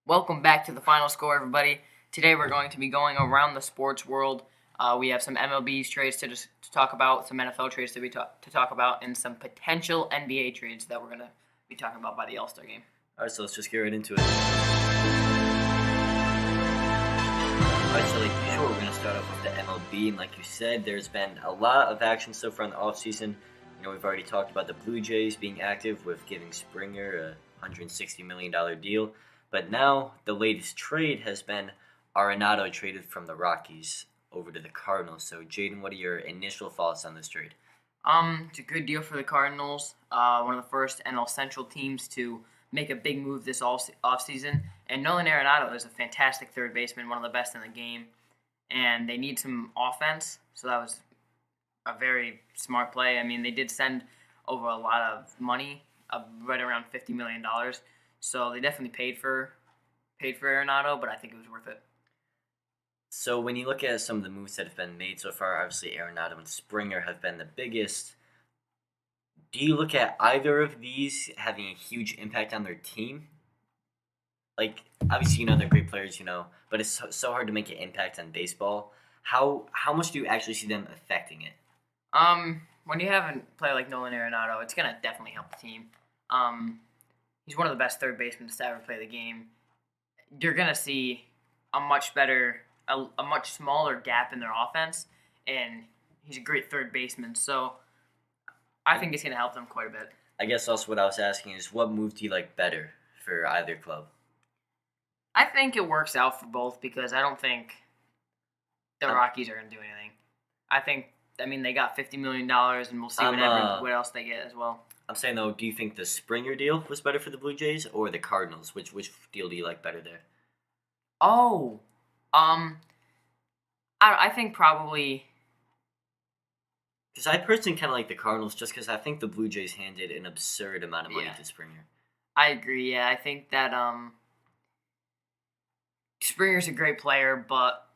Welcome back to the final score, everybody. Today we're going to be going around the sports world. We have some MLB trades to talk about, some NFL trades to talk about, and some potential NBA trades that we're going to be talking about by the All-Star game. All right, so let's just get right into it. All right, so like usual, we're going to start off with the MLB. And like you said, there's been a lot of action so far in the offseason. We've already talked about the Blue Jays being active with giving Springer a $160 million deal. But now the latest trade has been Arenado traded from the Rockies over to the Cardinals. So, Jayden, what are your initial thoughts on this trade? It's a good deal for the Cardinals. One of the first NL Central teams to make a big move this offseason. And Jayden and Arenado is a fantastic third baseman, one of the best in the game. And they need some offense, so that was a very smart play. I mean, they did send over a lot of money, right around $50 million. So they definitely paid for Arenado, but I think it was worth it. So when you look at some of the moves that have been made so far, obviously Arenado and Springer have been the biggest. Do you look at either of these having a huge impact on their team? Like, obviously, they're great players, but it's so hard to make an impact on baseball. How much do you actually see them affecting it? When you have a player like Jayden Arenado, it's gonna definitely help the team. He's one of the best third basemen to ever play the game. You're gonna see a much smaller gap in their offense, and he's a great third baseman. So I think it's gonna help them quite a bit. I guess also what I was asking is, what move do you like better for either club? I think it works out for both because I don't think the Rockies are gonna do anything. I mean, they got $50 million, and we'll see what else they get as well. I'm saying, though, do you think the Springer deal was better for the Blue Jays or the Cardinals? Which deal do you like better there? Oh, I think probably... Because I personally kind of like the Cardinals just because I think the Blue Jays handed an absurd amount of money to Springer. I agree, yeah. I think that Springer's a great player, but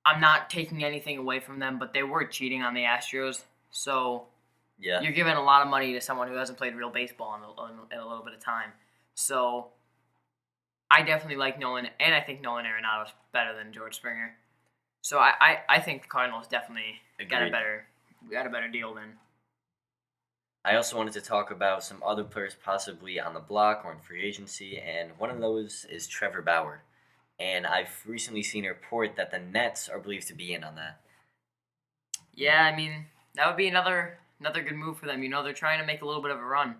I'm not taking anything away from them, but they were cheating on the Astros, so... Yeah. You're giving a lot of money to someone who hasn't played real baseball in a little bit of time. So I definitely like Nolan, and I think Jayden Arenado is better than George Springer. So I think the Cardinals definitely got a better deal than. I also wanted to talk about some other players possibly on the block or in free agency, and one of those is Trevor Bauer. And I've recently seen a report that the Nets are believed to be in on that. Yeah, I mean, that would be another good move for them. They're trying to make a little bit of a run.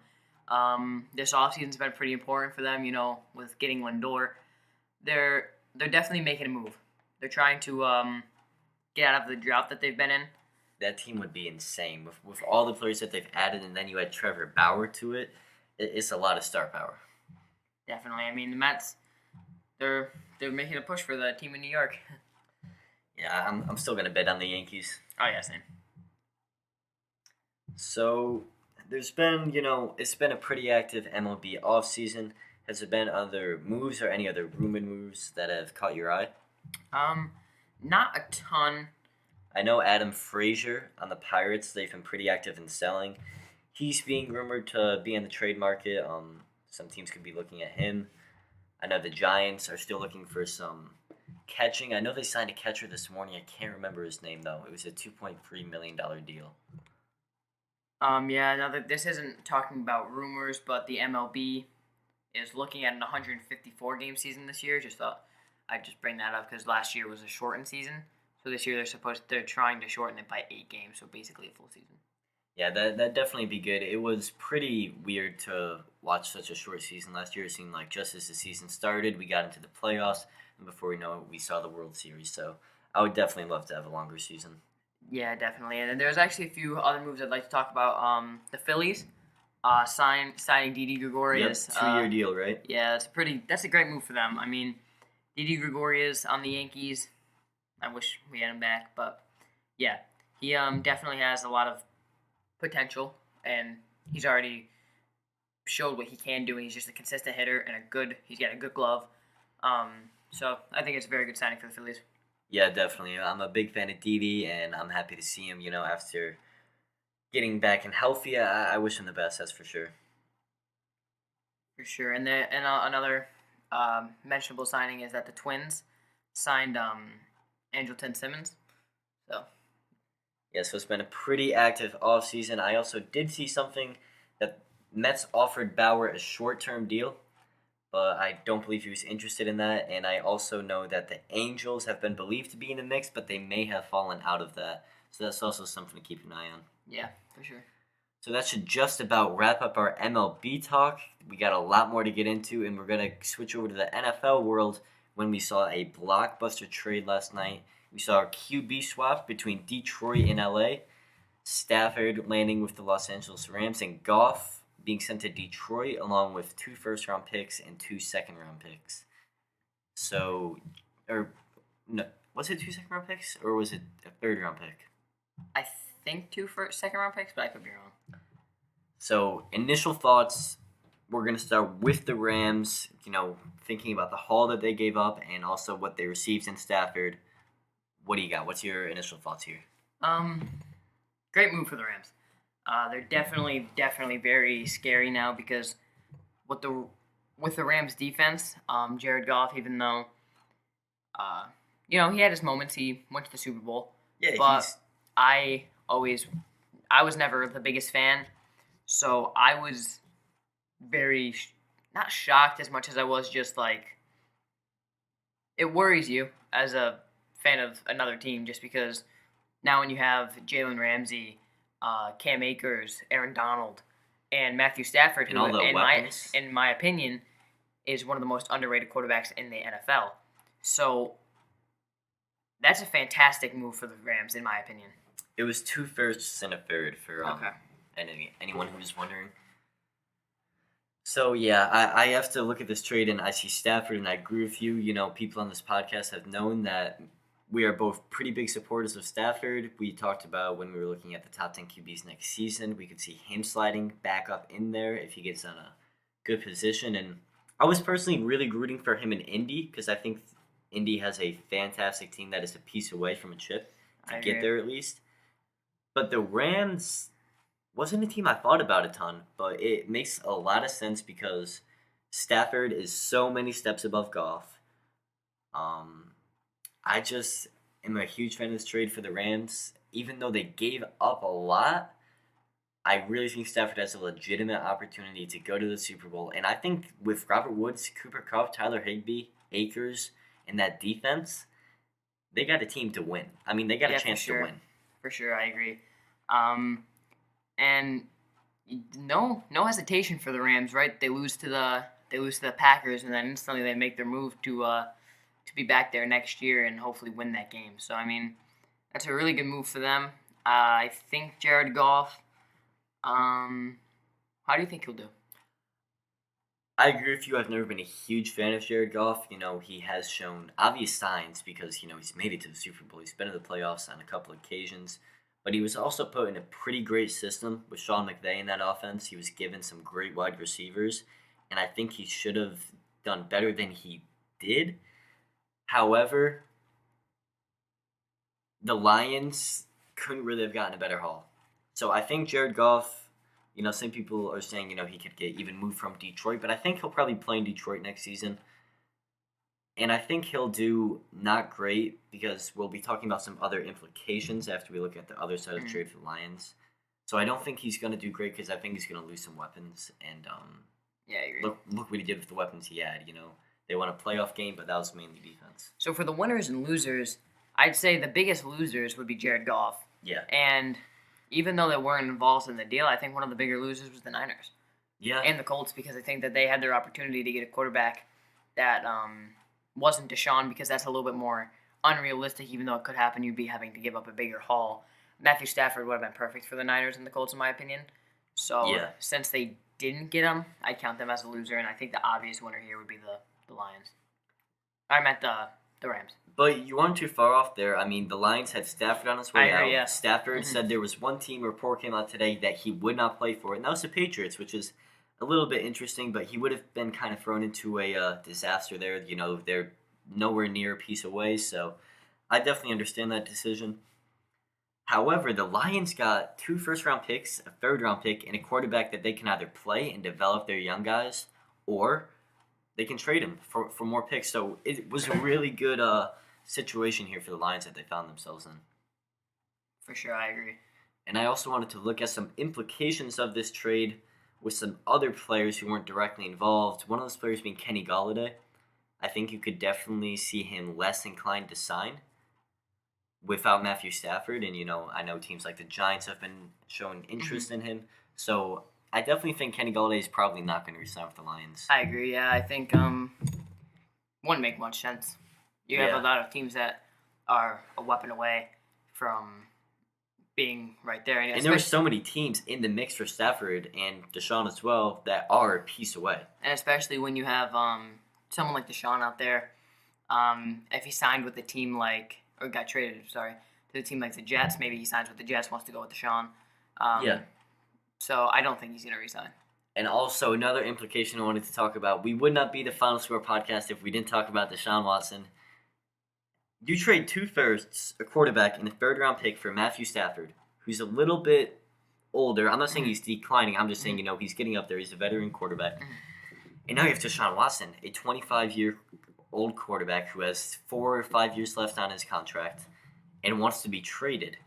This offseason's been pretty important for them, with getting Lindor. They're definitely making a move. They're trying to get out of the drought that they've been in. That team would be insane. With all the players that they've added, and then you add Trevor Bauer to it, it's a lot of star power. Definitely. I mean, the Mets, they're making a push for the team in New York. Yeah, I'm still going to bet on the Yankees. Oh, yeah, same. So, there's been, it's been a pretty active MLB offseason. Has there been other moves or any other rumored moves that have caught your eye? Not a ton. I know Adam Frazier on the Pirates, they've been pretty active in selling. He's being rumored to be in the trade market. Some teams could be looking at him. I know the Giants are still looking for some catching. I know they signed a catcher this morning. I can't remember his name, though. It was a $2.3 million deal. Yeah, now that this isn't talking about rumors, but the MLB is looking at an 154-game season this year. Just thought I'd just bring that up because last year was a shortened season. So this year they're trying to shorten it by 8 games, so basically a full season. Yeah, that'd definitely be good. It was pretty weird to watch such a short season last year. It seemed like just as the season started, we got into the playoffs, and before we know it, we saw the World Series. So I would definitely love to have a longer season. Yeah, definitely. And there's actually a few other moves I'd like to talk about. The Phillies signing Didi Gregorius. Yep, 2-year deal, right? Yeah, that's a great move for them. I mean, Didi Gregorius on the Yankees. I wish we had him back, but yeah, he definitely has a lot of potential, and he's already showed what he can do. And he's just a consistent hitter and he's got a good glove. So I think it's a very good signing for the Phillies. Yeah, definitely. I'm a big fan of Didi, and I'm happy to see him, after getting back and healthy. I wish him the best, that's for sure. For sure. And another mentionable signing is that the Twins signed Andrelton Simmons. So Yeah, so it's been a pretty active offseason. I also did see something that Mets offered Bauer a short-term deal, but I don't believe he was interested in that. And I also know that the Angels have been believed to be in the mix, but they may have fallen out of that. So that's also something to keep an eye on. yeah, for sure. So that should just about wrap up our MLB talk. We got a lot more to get into, and we're going to switch over to the NFL world when we saw a blockbuster trade last night. We saw a QB swap between Detroit and LA, Stafford landing with the Los Angeles Rams, and Goff being sent to Detroit along with 2 first-round picks and 2 second-round picks. So, or no, was it 2 second-round picks or was it a third-round pick? I think 2 second-round picks, but I could be wrong. So, initial thoughts. We're going to start with the Rams, thinking about the haul that they gave up and also what they received in Stafford. What do you got? What's your initial thoughts here? Great move for the Rams. They're definitely very scary now because with the Rams defense, Jared Goff, even though, he had his moments, he went to the Super Bowl. Yeah, but I was never the biggest fan, so I was very not shocked as much as I was just like, it worries you as a fan of another team just because now when you have Jalen Ramsey, Cam Akers, Aaron Donald, and Matthew Stafford, and who all the weapons. in my opinion is one of the most underrated quarterbacks in the NFL. So that's a fantastic move for the Rams, in my opinion. It was 2 firsts and a third for anyone who was wondering. So, yeah, I have to look at this trade, and I see Stafford, and I agree with you. People on this podcast have known that we are both pretty big supporters of Stafford. We talked about when we were looking at the top 10 QBs next season, we could see him sliding back up in there if he gets on a good position. And I was personally really rooting for him in Indy because I think Indy has a fantastic team that is a piece away from a chip to get there at least. But the Rams wasn't a team I thought about a ton, but it makes a lot of sense because Stafford is so many steps above Goff. I just am a huge fan of this trade for the Rams. Even though they gave up a lot, I really think Stafford has a legitimate opportunity to go to the Super Bowl. And I think with Robert Woods, Cooper Kupp, Tyler Higbee, Akers, and that defense, they got a team to win. I mean, they got a chance to win. For sure, I agree. And no hesitation for the Rams, right? They lose to the Packers, and then instantly they make their move to be back there next year and hopefully win that game. So I mean, that's a really good move for them. I think Jared Goff. How do you think he'll do? I agree with you. I've never been a huge fan of Jared Goff. He has shown obvious signs because he's made it to the Super Bowl. He's been in the playoffs on a couple occasions. But he was also put in a pretty great system with Sean McVay in that offense. He was given some great wide receivers, and I think he should have done better than he did. However, the Lions couldn't really have gotten a better haul. So I think Jared Goff, some people are saying, he could get even moved from Detroit, but I think he'll probably play in Detroit next season. And I think he'll do not great because we'll be talking about some other implications after we look at the other side of the trade for the Lions. So I don't think he's going to do great because I think he's going to lose some weapons. And yeah, I agree. Look what he did with the weapons he had. They won a playoff game, but that was mainly defense. So for the winners and losers, I'd say the biggest losers would be Jared Goff. Yeah. And even though they weren't involved in the deal, I think one of the bigger losers was the Niners. Yeah. And the Colts because I think that they had their opportunity to get a quarterback that wasn't Deshaun because that's a little bit more unrealistic. Even though it could happen, you'd be having to give up a bigger haul. Matthew Stafford would have been perfect for the Niners and the Colts, in my opinion. So since they didn't get him, I count them as a loser, and I think the obvious winner here would be the Lions. I meant the Rams. But you weren't too far off there. I mean, the Lions had Stafford on his way out. Yeah. Stafford said there was one team report came out today that he would not play for it, and that was the Patriots, which is a little bit interesting, but he would have been kind of thrown into a disaster there. They're nowhere near a piece away, so I definitely understand that decision. However, the Lions got 2 first-round picks, a 3rd-round pick, and a quarterback that they can either play and develop their young guys, or they can trade him for more picks. So it was a really good situation here for the Lions that they found themselves in. For sure, I agree. And I also wanted to look at some implications of this trade with some other players who weren't directly involved. One of those players being Kenny Golladay. I think you could definitely see him less inclined to sign without Matthew Stafford. And, I know teams like the Giants have been showing interest in him. So I definitely think Kenny Golladay is probably not going to resign with the Lions. I agree, yeah. I think wouldn't make much sense. You have a lot of teams that are a weapon away from being right there. And there were so many teams in the mix for Stafford and Deshaun as well that are a piece away. And especially when you have someone like Deshaun out there, if he signed with a team or got traded, to the team like the Jets, maybe he signs with the Jets, wants to go with Deshaun. So I don't think he's going to resign. And also another implication I wanted to talk about, we would not be the Final Score podcast if we didn't talk about Deshaun Watson. You trade 2 firsts, a quarterback, and a third-round pick for Matthew Stafford, who's a little bit older. I'm not saying he's declining. I'm just saying, he's getting up there. He's a veteran quarterback. And now you have Deshaun Watson, a 25-year-old quarterback who has 4 or 5 years left on his contract and wants to be traded.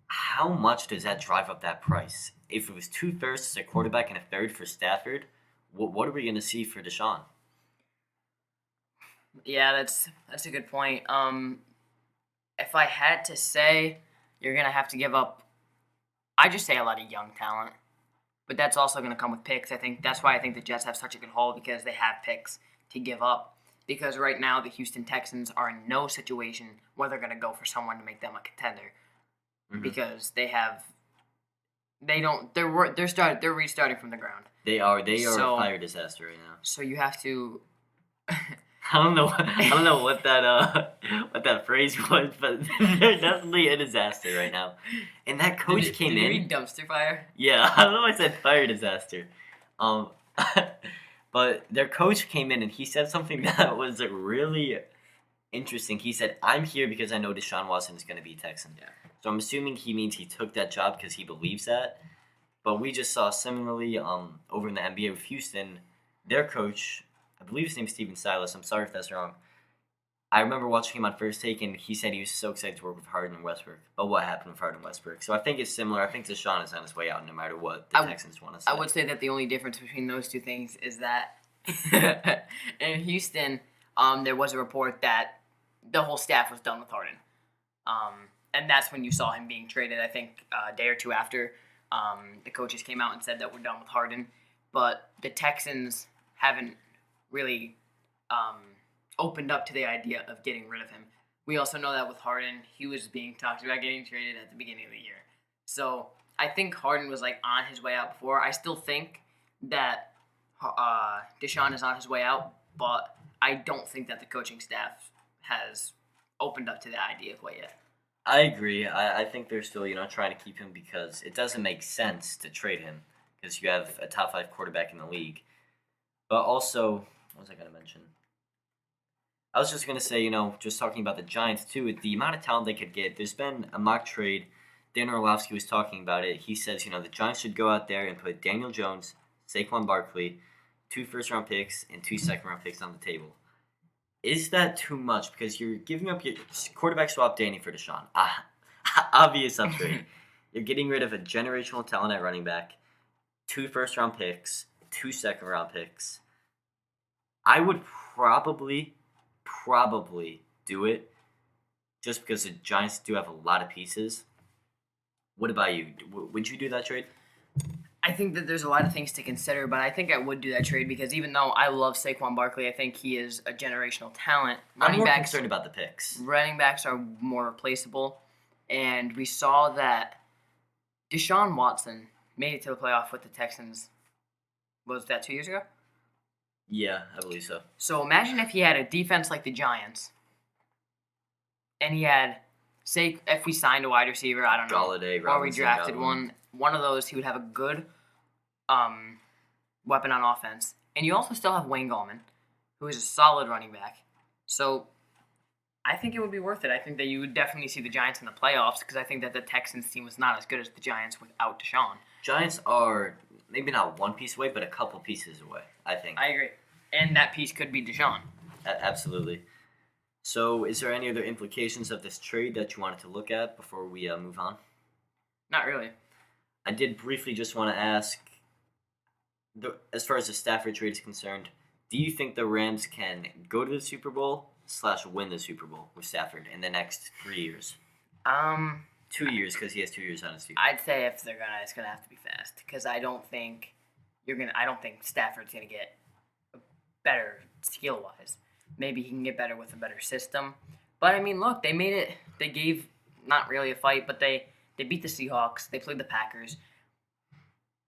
How much does that drive up that price? If it was 2 firsts, a quarterback, and a third for Stafford, what are we going to see for Deshaun? Yeah, that's a good point. If I had to say, you're going to have to give up, I just say a lot of young talent. But that's also going to come with picks. I think that's why I think the Jets have such a good haul, because they have picks to give up. Because right now the Houston Texans are in no situation where they're going to go for someone to make them a contender. Because they're restarting from the ground. They are a fire disaster right now. So you have to. I don't know what that phrase was, but they're definitely a disaster right now. And that coach came in. Did you read dumpster fire? Yeah, I don't know why I said fire disaster. But their coach came in and he said something that was really interesting. He said, "I'm here because I know Deshaun Watson is going to be a Texan." Yeah. So I'm assuming he means he took that job because he believes that. But we just saw similarly over in the NBA with Houston, their coach, I believe his name is Steven Silas. I'm sorry if that's wrong. I remember watching him on First Take, and he said he was so excited to work with Harden and Westbrook. But what happened with Harden and Westbrook? So I think it's similar. I think Deshaun is on his way out no matter what the Texans want to say. I would say that the only difference between those two things is that in Houston, there was a report that the whole staff was done with Harden. And that's when you saw him being traded, I think, a day or two after. The coaches came out and said that we're done with Harden. But the Texans haven't really opened up to the idea of getting rid of him. We also know that with Harden, he was being talked about getting traded at the beginning of the year. So I think Harden was on his way out before. I still think that Deshaun is on his way out, but I don't think that the coaching staff has opened up to the idea quite yet. I agree. I think they're still, trying to keep him because it doesn't make sense to trade him because you have a top 5 quarterback in the league. But also, what was I going to mention? I was just going to say, just talking about the Giants too, with the amount of talent they could get, there's been a mock trade. Dan Orlovsky was talking about it. He says, the Giants should go out there and put Daniel Jones, Saquon Barkley, 2 first-round picks, and 2 second-round picks on the table. Is that too much? Because you're giving up your quarterback swap Danny for Deshaun. Obvious upgrade. You're getting rid of a generational talent at running back, 2 first-round picks, 2 second-round picks. I would probably do it just because the Giants do have a lot of pieces. What about you? Would you do that trade? I think that there's a lot of things to consider, but I think I would do that trade because even though I love Saquon Barkley, I think he is a generational talent. I'm more concerned about the picks. Running backs are more replaceable, and we saw that Deshaun Watson made it to the playoff with the Texans. Was that 2 years ago? Yeah, I believe so. So imagine if he had a defense like the Giants, and he had, say, if we signed a wide receiver, I don't know, Galladay, or we drafted one of those, he would have a good weapon on offense. And you also still have Wayne Gallman, who is a solid running back. So I think it would be worth it. I think that you would definitely see the Giants in the playoffs because I think that the Texans team was not as good as the Giants without Deshaun. Giants are maybe not one piece away, but a couple pieces away, I think. I agree. And that piece could be Deshaun. Absolutely. So, is there any other implications of this trade that you wanted to look at before we move on? Not really. I did briefly just want to ask, as far as the Stafford trade is concerned, do you think the Rams can go to the Super Bowl / win the Super Bowl with Stafford in the next 3 years? 2 years, because he has 2 years on his team. I'd say if they're gonna, it's gonna have to be fast because I don't think Stafford's gonna get better skill wise. Maybe he can get better with a better system. But I mean, look, they made it. They gave not really a fight, but they beat the Seahawks. They played the Packers.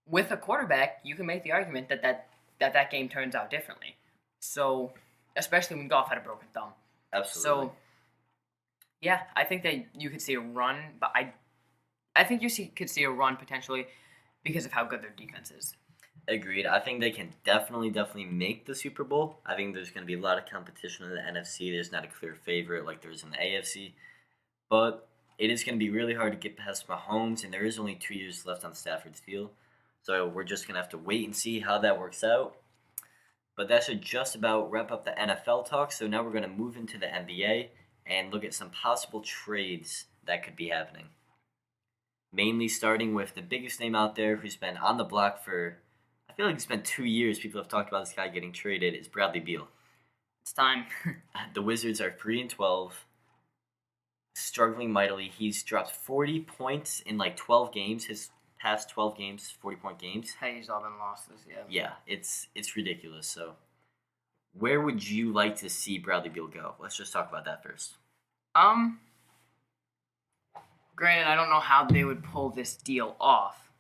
With a quarterback, you can make the argument that game turns out differently. So, especially when Goff had a broken thumb. Absolutely. So, yeah, I think that you could see a run, but I think could see a run potentially because of how good their defense is. Agreed. I think they can definitely make the Super Bowl. I think there's going to be a lot of competition in the NFC. There's not a clear favorite like there is in the AFC. But it is going to be really hard to get past Mahomes, and there is only 2 years left on Stafford's deal. So we're just going to have to wait and see how that works out. But that should just about wrap up the NFL talk. So now we're going to move into the NBA and look at some possible trades that could be happening. Mainly starting with the biggest name out there who's been on the block for, I feel like it's been 2 years people have talked about this guy getting traded, is Bradley Beal. It's time. The Wizards are 3-12, struggling mightily. He's dropped 40 points in like 12 games. His past 12 games, 40-point games. Hey, he's all been losses, yeah. Yeah, it's ridiculous. So, where would you like to see Bradley Beal go? Let's just talk about that first. Granted, I don't know how they would pull this deal off,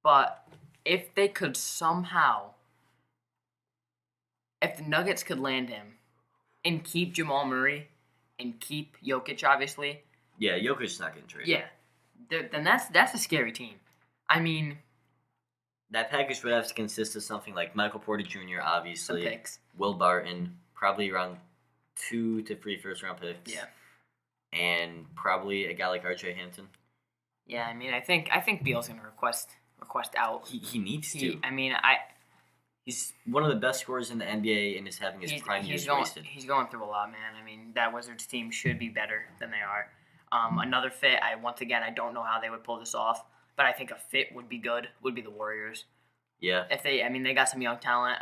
but if they could somehow, if the Nuggets could land him and keep Jamal Murray and keep Jokic, obviously. Yeah, Jokic's not getting traded. Yeah, then that's a scary team. I mean, that package would have to consist of something like Michael Porter Jr., obviously, some picks. Will Barton, probably around 2 to 3 first-round picks. Yeah. And probably a guy like R.J. Hampton. Yeah, I mean, I think Beal's gonna request out. He needs to. I mean, he's one of the best scorers in the NBA and is having his prime years wasted. He's going through a lot, man. I mean, that Wizards team should be better than they are. Another fit, I don't know how they would pull this off, but I think a fit would be good. Would be the Warriors. Yeah. They got some young talent.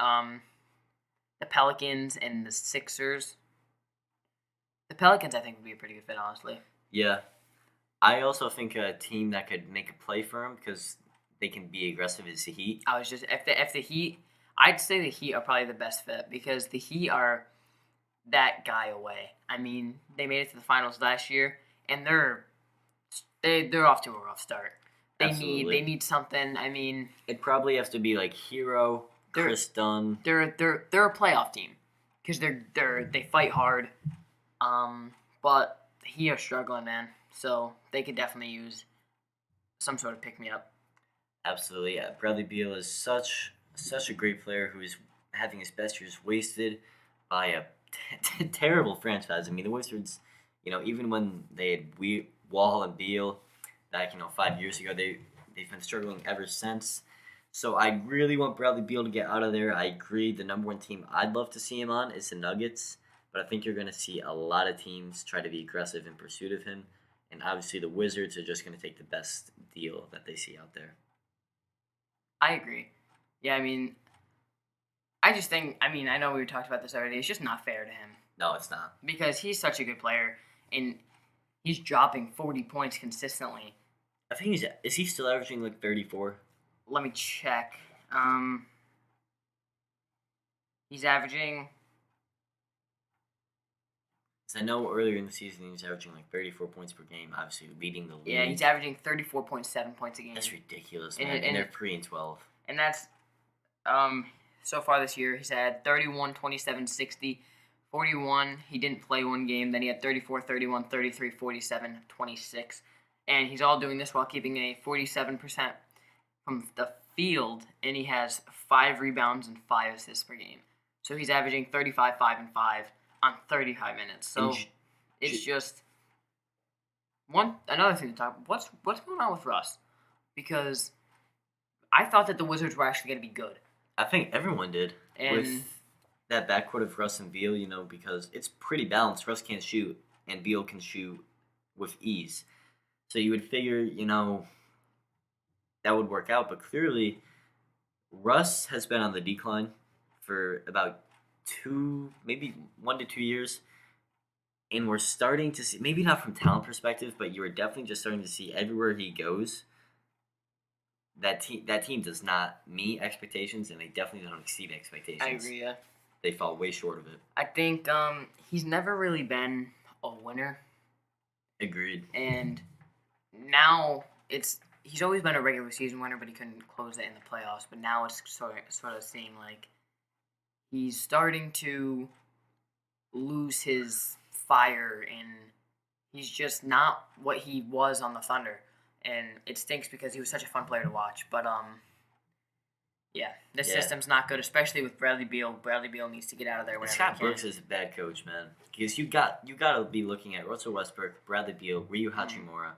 The Pelicans and the Sixers. The Pelicans, I think, would be a pretty good fit, honestly. Yeah. I also think a team that could make a play for him because they can be aggressive is the Heat. If the Heat, I'd say the Heat are probably the best fit because the Heat are that guy away. I mean, they made it to the finals last year, and they're off to a rough start. They need something. I mean, it probably has to be like Hero, Chris Dunn. They're a playoff team because they fight hard. But he are struggling, man. So they could definitely use some sort of pick-me-up. Absolutely, yeah. Bradley Beal is such a great player who is having his best years wasted by a terrible franchise. I mean, the Wizards, even when they had Wall and Beal back, 5 years ago, they've been struggling ever since. So I really want Bradley Beal to get out of there. I agree. The number one team I'd love to see him on is the Nuggets. But I think you're going to see a lot of teams try to be aggressive in pursuit of him. And obviously the Wizards are just going to take the best deal that they see out there. I agree. Yeah, I mean, I know we talked about this already. It's just not fair to him. No, it's not. Because he's such a good player, and he's dropping 40 points consistently. I think is he still averaging like 34? Let me check. He's averaging... I know earlier in the season he was averaging like 34 points per game, obviously leading the league. Yeah, he's averaging 34.7 points a game. That's ridiculous, man. And they're 3-12. And that's so far this year he's had 31, 27, 60, 41. He didn't play one game. Then he had 34, 31, 33, 47, 26. And he's all doing this while keeping a 47% from the field, and he has 5 rebounds and 5 assists per game. So he's averaging 35, 5, and 5. On 35 minutes, so it's just another thing to talk. What's going on with Russ? Because I thought that the Wizards were actually going to be good. I think everyone did. And with that backcourt of Russ and Beal, because it's pretty balanced. Russ can't shoot, and Beal can shoot with ease. So you would figure, that would work out. But clearly, Russ has been on the decline for about maybe 1 to 2 years. And we're starting to see, maybe not from talent perspective, but you are definitely just starting to see everywhere he goes, that team does not meet expectations, and they definitely don't exceed expectations. I agree, yeah. They fall way short of it. I think he's never really been a winner. Agreed. And now he's always been a regular season winner, but he couldn't close it in the playoffs. But now it's sort of seeing like he's starting to lose his fire, and he's just not what he was on the Thunder. And it stinks because he was such a fun player to watch. But this system's not good, especially with Bradley Beal. Bradley Beal needs to get out of there whenever Scott he can. Brooks is a bad coach, man. Because you got to be looking at Russell Westbrook, Bradley Beal, Ryu Hachimura.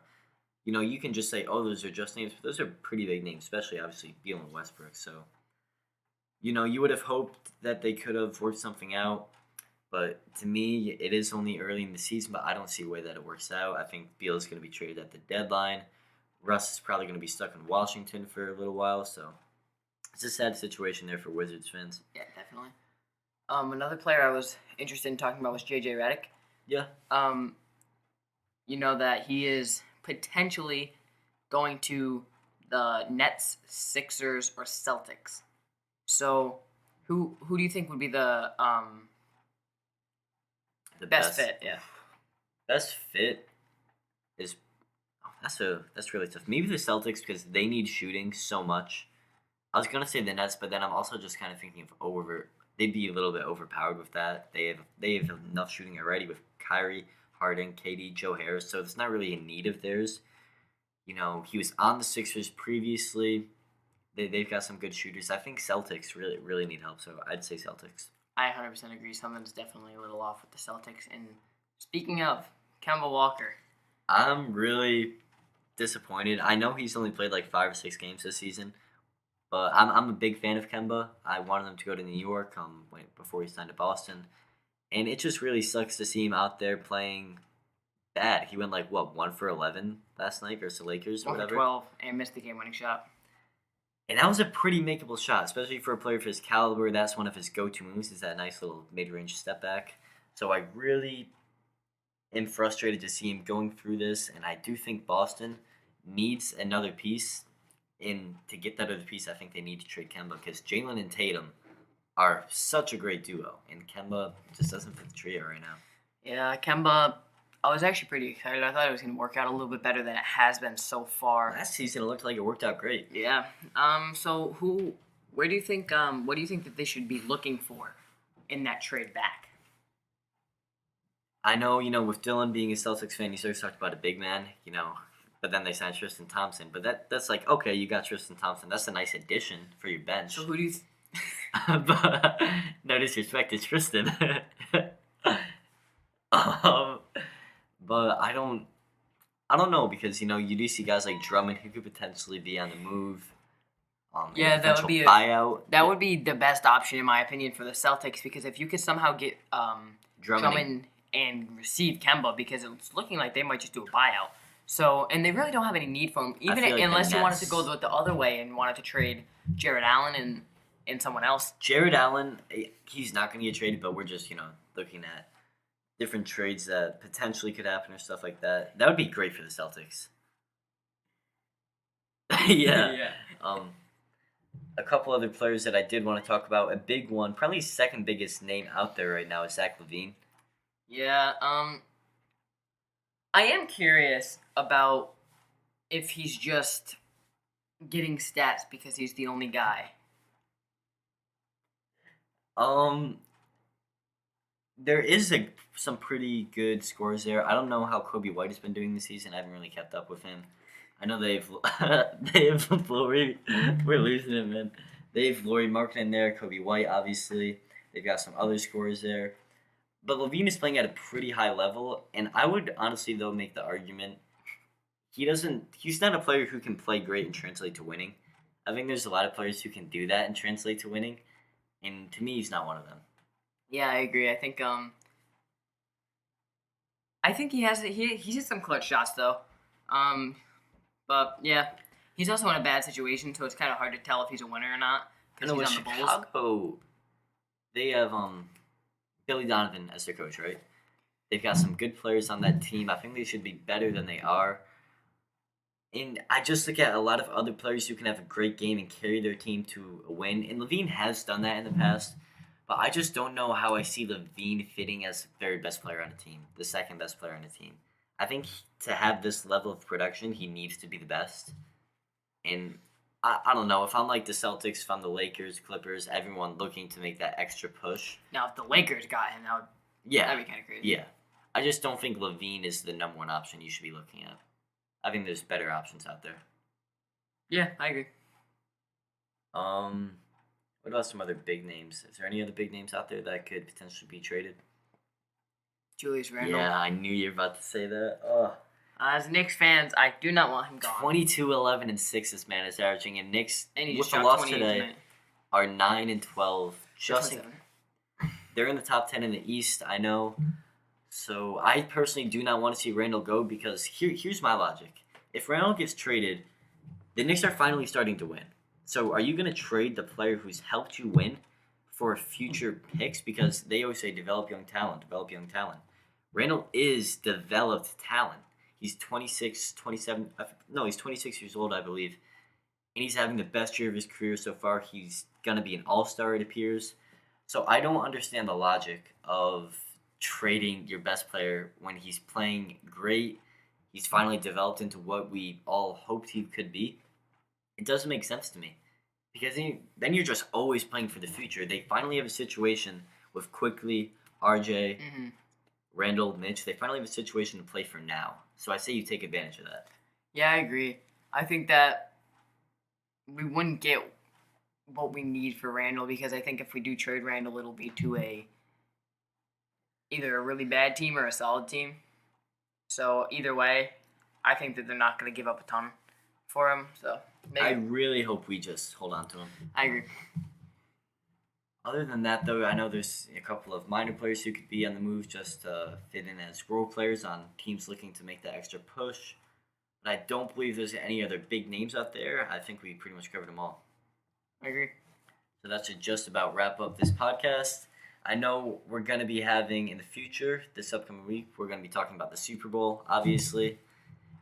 You can just say, oh, those are just names, but those are pretty big names, especially obviously Beal and Westbrook. So, you would have hoped that they could have worked something out. But to me, it is only early in the season, but I don't see a way that it works out. I think Beal is going to be traded at the deadline. Russ is probably going to be stuck in Washington for a little while, so it's a sad situation there for Wizards fans. Yeah, definitely. Another player I was interested in talking about was J.J. Redick. Yeah. You know that he is potentially going to the Nets, Sixers, or Celtics. So, who do you think would be the best fit? Yeah. Best fit is that's really tough. Maybe the Celtics, because they need shooting so much. I was gonna say the Nets, but then I'm also just kind of thinking of they'd be a little bit overpowered with that. They have enough shooting already with Kyrie, Harden, KD, Joe Harris, so it's not really a need of theirs. He was on the Sixers previously. They've got some good shooters. I think Celtics really need help, so I'd say Celtics. I 100% agree. Something's definitely a little off with the Celtics. And speaking of Kemba Walker, I'm really disappointed. I know he's only played like 5 or 6 games this season, but I'm a big fan of Kemba. I wanted him to go to New York before he signed to Boston, and it just really sucks to see him out there playing bad. He went 1 for 11 last night versus the Lakers or 1 for whatever. 12 and missed the game-winning shot. And that was a pretty makeable shot, especially for a player of his caliber. That's one of his go-to moves, is that nice little mid-range step back. So I really am frustrated to see him going through this, and I do think Boston needs another piece. And to get that other piece, I think they need to trade Kemba, because Jaylen and Tatum are such a great duo, and Kemba just doesn't fit the trio right now. Yeah, Kemba, I was actually pretty excited. I thought it was going to work out a little bit better than it has been so far. Last season, it looked like it worked out great. Yeah. So what do you think that they should be looking for in that trade back? I know, with Dylan being a Celtics fan, he always talked about a big man, but then they signed Tristan Thompson. But that's like, okay, you got Tristan Thompson. That's a nice addition for your bench. So who do you but, no disrespect to Tristan. But I don't know, because you do see guys like Drummond who could potentially be on the move. Yeah, that would be buyout. That would be the best option in my opinion for the Celtics, because if you could somehow get Drummond and receive Kemba, because it's looking like they might just do a buyout. So, and they really don't have any need for him, unless you wanted to go the other way and wanted to trade Jared Allen and someone else. Jared Allen, he's not going to get traded, but we're just looking at different trades that potentially could happen or stuff like that. That would be great for the Celtics. Yeah. A couple other players that I did want to talk about. A big one, probably second biggest name out there right now, is Zach LaVine. Yeah. I am curious about if he's just getting stats because he's the only guy. There is some pretty good scores there. I don't know how Kobe White has been doing this season. I haven't really kept up with him. I know they have Laurie. We're losing him, man. They have Laurie Marketing in there, Kobe White, obviously. They've got some other scores there. But LaVine is playing at a pretty high level, and I would honestly, though, make the argument he's not a player who can play great and translate to winning. I think there's a lot of players who can do that and translate to winning. And to me, he's not one of them. Yeah, I agree. I think he has he's hit some clutch shots though. But yeah, he's also in a bad situation, so it's kind of hard to tell if he's a winner or not I because know he's with on the Bulls. Chicago, they have Billy Donovan as their coach, right? They've got some good players on that team. I think they should be better than they are. And I just look at a lot of other players who can have a great game and carry their team to a win. And Levine has done that in the past. But I just don't know how I see Levine fitting as the third best player on the team, the second best player on the team. I think to have this level of production, he needs to be the best. And I don't know. If I'm like the Celtics, if I'm the Lakers, Clippers, everyone looking to make that extra push. Now, if the Lakers got him, that'd be kind of crazy. Yeah. I just don't think Levine is the number one option you should be looking at. I think there's better options out there. Yeah, I agree. What about some other big names? Is there any other big names out there that could potentially be traded? Julius Randle. Yeah, I knew you were about to say that. Oh. As Knicks fans, I do not want him gone. 22, 11, and 6 this man is averaging, and Knicks, And he with just the dropped loss 28 today, tonight. are 9 and 12. Just 27. they're in the top 10 in the East, I know. So I personally do not want to see Randall go because here's my logic. If Randall gets traded, the Knicks are finally starting to win. So are you going to trade the player who's helped you win for future picks? Because they always say develop young talent, develop young talent. Randall is developed talent. He's 26, 27, no, he's 26 years old, I believe. And he's having the best year of his career so far. He's going to be an all-star, it appears. So I don't understand the logic of trading your best player when he's playing great. He's finally developed into what we all hoped he could be. It doesn't make sense to me. Because then you're just always playing for the future. They finally have a situation with Quickly, RJ, Randall, Mitch. They finally have a situation to play for now. So I say you take advantage of that. Yeah, I agree. I think that we wouldn't get what we need for Randall because I think if we do trade Randall, it'll be to either a really bad team or a solid team. So either way, I think that they're not going to give up a ton for him. So maybe. I really hope we just hold on to him. I agree. Other than that, though, I know there's a couple of minor players who could be on the move just to fit in as role players on teams looking to make that extra push. But I don't believe there's any other big names out there. I think we pretty much covered them all. I agree. So that should just about wrap up this podcast. I know we're going to be having in the future, this upcoming week, we're going to be talking about the Super Bowl, obviously.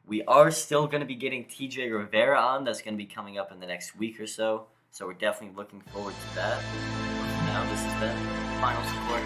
We are still going to be getting TJ Rivera on. That's going to be coming up in the next week or so. So we're definitely looking forward to that. Now, this is Ben. Final support.